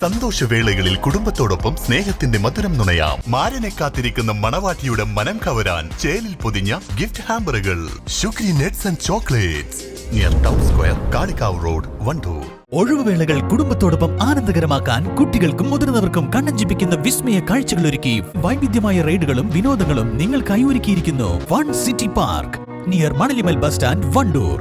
സന്തോഷവേളകളിൽ കുടുംബത്തോടൊപ്പം സ്നേഹത്തിന്റെ മധുരം നുണയാം. മാരനെ കാത്തിരിക്കുന്ന മണവാട്ടിയുടെ മനം കവരാൻ ചേലിൽ പൊതിഞ്ഞ ഗിഫ്റ്റ് ഹാമ്പറുകൾ. Shukri nuts and chocolates near town square, Kalikavu road, Wandoor. ഒഴിവുവേളകൾ കുടുംബത്തോടൊപ്പം ആനന്ദകരമാക്കാൻ കുട്ടികൾക്കും മുതിർന്നവർക്കും കണ്ണഞ്ചിപ്പിക്കുന്ന വിസ്മയ കാഴ്ചകൾ ഒരുക്കി വൈവിധ്യമായ റൈഡുകളും വിനോദങ്ങളും നിങ്ങൾക്കായി ഒരുക്കിയിരിക്കുന്നു one city park near Manalimal bus stand, Wandoor.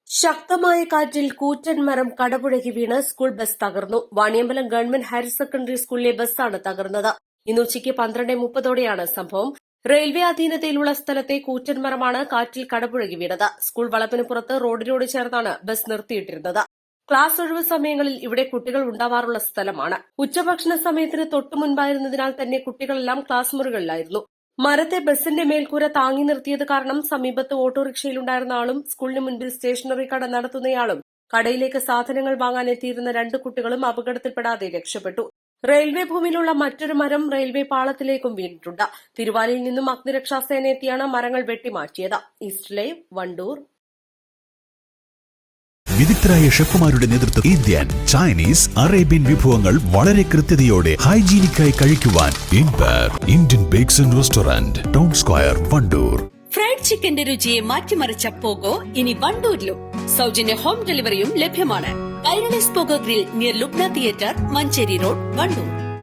ശക്തമായ കാറ്റിൽ കൂറ്റൻ മരം കടപുഴകി വീണ് സ്കൂൾ ബസ് തകർന്നു. വാണിയമ്പലം ഗവൺമെന്റ് ഹയർ സെക്കൻഡറി സ്കൂളിലെ ബസ്സാണ് തകർന്നത്. ഇന്ന് ഉച്ചയ്ക്ക് 12:30 സംഭവം. റെയിൽവേ അധീനതയിലുള്ള സ്ഥലത്തെ കൂറ്റൻ മരമാണ് കാറ്റിൽ കടപുഴകി വീണത്. സ്കൂൾ വളപ്പിന് പുറത്ത് റോഡിനോട് ചേർന്നാണ് ബസ് നിർത്തിയിട്ടിരുന്നത്. ക്ലാസ് ഒഴിവ് സമയങ്ങളിൽ ഇവിടെ കുട്ടികൾ ഉണ്ടാവാറുള്ള സ്ഥലമാണ്. ഉച്ചഭക്ഷണ സമയത്തിന് തൊട്ടു മുൻപായിരുന്നതിനാൽ തന്നെ കുട്ടികളെല്ലാം ക്ലാസ് മുറികളിലായിരുന്നു. മരത്തെ ബസിന്റെ മേൽക്കൂര താങ്ങി നിർത്തിയത് കാരണം സമീപത്ത് ഓട്ടോറിക്ഷയിലുണ്ടായിരുന്ന ആളും സ്കൂളിന് മുൻപിൽ സ്റ്റേഷനറി കട നടത്തുന്നയാളും കടയിലേക്ക് സാധനങ്ങൾ വാങ്ങാൻ എത്തിയിരുന്ന 2 കുട്ടികളും അപകടത്തിൽപ്പെടാതെ രക്ഷപ്പെട്ടു. റെയിൽവേ ഭൂമിയിലുള്ള മറ്റൊരു മരം റെയിൽവേ പാളത്തിലേക്കും വീണിട്ടുണ്ട്. തിരുവാലിയിൽ നിന്നും അഗ്നിരക്ഷാസേന എത്തിയാണ് മരങ്ങൾ വെട്ടിമാറ്റിയത്. East live, Wandoor. വിദഗ്ധരായ ഷെഫുമാരുടെ നേതൃത്വത്തിൽ ഇന്ത്യൻ, ചൈനീസ്, അറേബ്യൻ വിഭവങ്ങൾ വളരെ കൃത്യതയോടെ ഹൈജീനിക്കായി കഴിക്കുവാൻ Indian bakes and restaurant, town square, Wandoor. Fried ചിക്കന്റെ രുചിയെ മാറ്റിമറിച്ച പോഗോ ഇനി വണ്ടൂരിലും. സൗജന്യ ഹോം ഡെലിവറിയും ലഭ്യമാണ്. Kairali's pogo grill near Lubna theatre, Manjeri road, Wandoor.